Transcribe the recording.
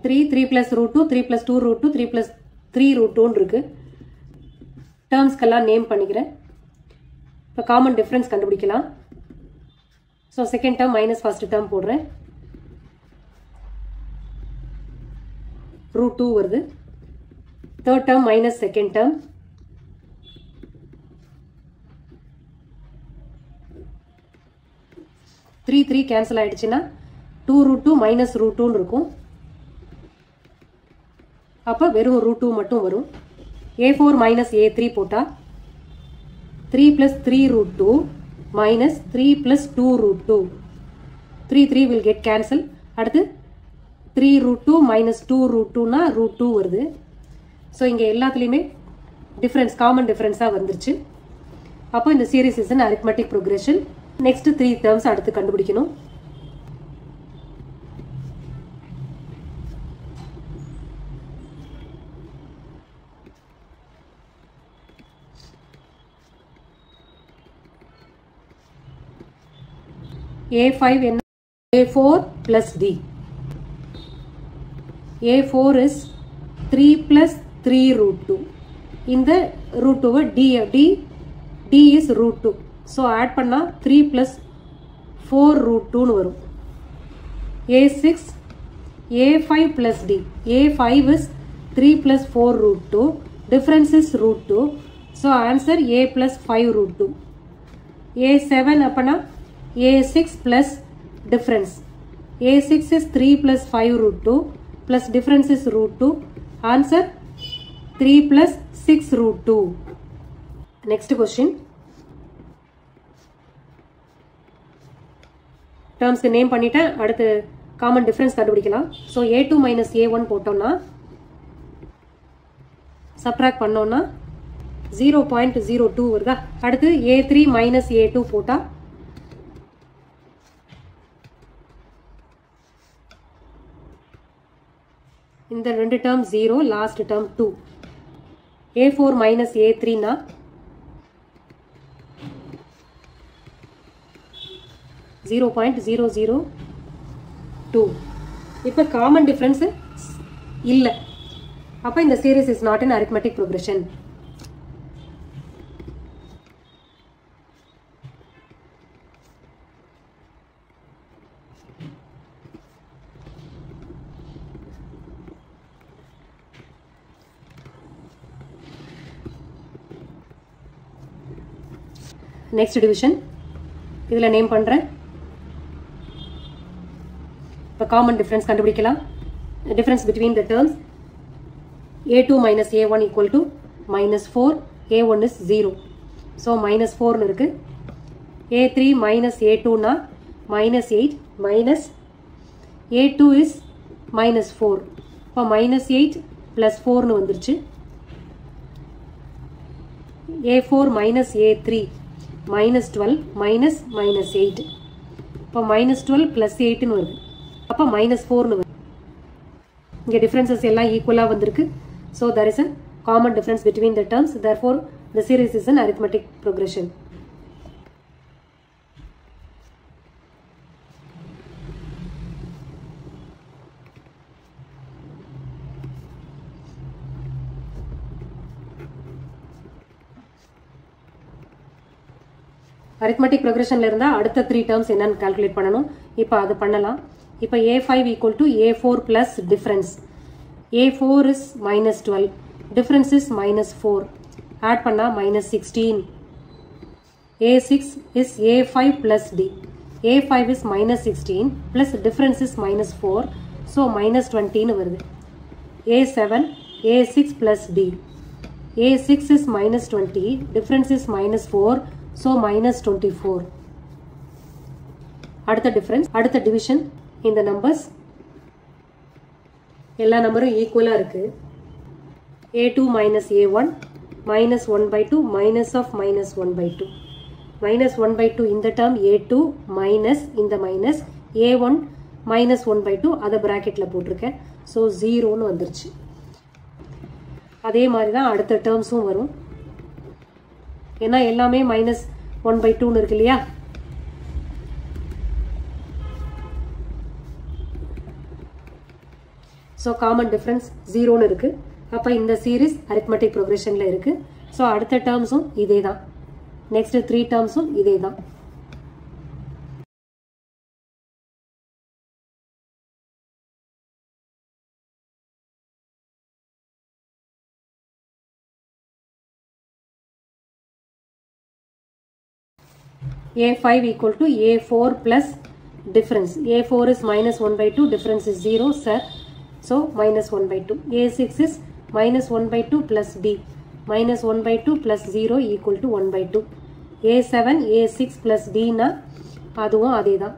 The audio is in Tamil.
3 3 plus root 2 3 plus 2 root 2 3 plus 3 root 2 இருக்கு. டேர்ம்ஸ்க்கெல்லாம் நேம் பண்ணிக்கிறேன். இப்போ காமன் டிஃபரன்ஸ் கண்டுபிடிக்கலாம். So second term minus first term போடுறேன். root 2 வருது. Third term minus second term. Three three cancel ஆயிடுச்சுன்னா 2 root 2 மைனஸ் root 2 இருக்கும். அப்போ வெறும் root 2 மட்டும் வரும். a4 minus a3 போட்டா 3 plus 3 root 2 minus 3 plus 2 root 2. 3 3 will get cancel. அடுத்து 3 root 2 minus 2 root 2 னா root 2 வருது. ஸோ இங்கே எல்லாத்துலேயுமே டிஃப்ரென்ஸ் காமன் டிஃப்ரென்ஸாக வந்துருச்சு. அப்போ இந்த series is an arithmetic progression. Next 3 terms அடுத்து கண்டுபிடிக்கணும். A5 என்ன? A4 plus D. A4 is 3 plus 3 root 2. இந்த root 2 D is root 2. So add பண்ணா 3 plus 4 root 2 வரும். A6 A5 plus D. A5 is 3 plus 4 root 2. Difference is root 2. So answer A plus 5 root 2. A7 அப்பனா A6 plus difference. A6 is 3 plus 5 root 2 plus difference is root 2. Answer 3 plus 6 root 2. Next question. Terms name பண்ணிட்டேன். அடுத்து common difference கண்டுபிடிக்கலாம். So A2 minus A1 போட்டோம்னா subtract பண்ணோம்னா 0.02 வருதா. அடுத்து A3 minus A2 போட்டா இந்த ரெண்டு term 0, last term 2. A4 minus A3 னா 0.002. இப்போ காமன் டிஃபரன்ஸ் இல்லை. அப்போ இந்த series is not in arithmetic progression. Next division இதில் நேம் பண்ணுறேன். இப்போ காமன் டிஃப்ரென்ஸ் கண்டுபிடிக்கலாம். Difference between the terms A2 minus A1 equal to minus 4. A1 is 0. So minus 4 இருக்கு. A3 minus A2 னா minus 8 minus A2 is minus 4. இப்போ minus 8 plus 4 வந்துருச்சு. A4 minus A3 minus 12 minus minus 8. இப்போ minus 12 plus 8 வருது. அப்போ minus 4 வருது. இங்கே டிஃபரன்சஸ் எல்லாம் ஈக்குவலாக வந்திருக்கு. So there is a common difference between the terms. Therefore, the series is an arithmetic progression. arithmetic progressionல இருந்தா அடுத்த 3 terms என்னன்னு கால்குலேட் பண்ணணும். இப்போ அது பண்ணலாம். இப்போ A5 equal to A4 plus difference. A4 is minus 12. Difference is minus 4. Add பண்ணா minus 16. A6 is A5 plus D. A5 is minus 16 plus difference is minus 4. So minus 20 வருது. A7 A6 plus D. A6 is minus 20. Difference is minus 4. So minus 24. அடுத்த difference, அடுத்த division இந்த numbers எல்லா நம்பரும் ஈக்குவலா இருக்கு. A2 minus A1 minus 1 by 2 minus of minus 1 by 2. Minus 1 by 2 இந்த term A2 minus இந்த minus A1 minus 1 by 2 அதை bracketல போட்டிருக்கேன். So 0ன்னு வந்துருச்சு. அதே மாதிரி தான் அடுத்த termsும் வரும். ஏன்னா எல்லாமே minus 1 by 2ன்னு இருக்கு இல்லையா. ஸோ காமன் டிஃபரன்ஸ் 0ன்னு இருக்கு. அப்போ இந்த சீரீஸ் அரித்மெட்டிக் ப்ரோக்ரெஷனில் இருக்கு. ஸோ அடுத்த டேர்ம்ஸும் இதே தான். நெக்ஸ்ட் 3 டேர்ம்ஸும் இதே தான். A5 equal to A4 plus difference. A4 is minus 1 by 2, difference is 0, sir. So minus 1 by 2. A6 is minus 1 by 2 plus D. Minus 1 by 2 plus 0 equal to 1 by 2. A7, A6 plus D na, அதுவும் அதே தான்.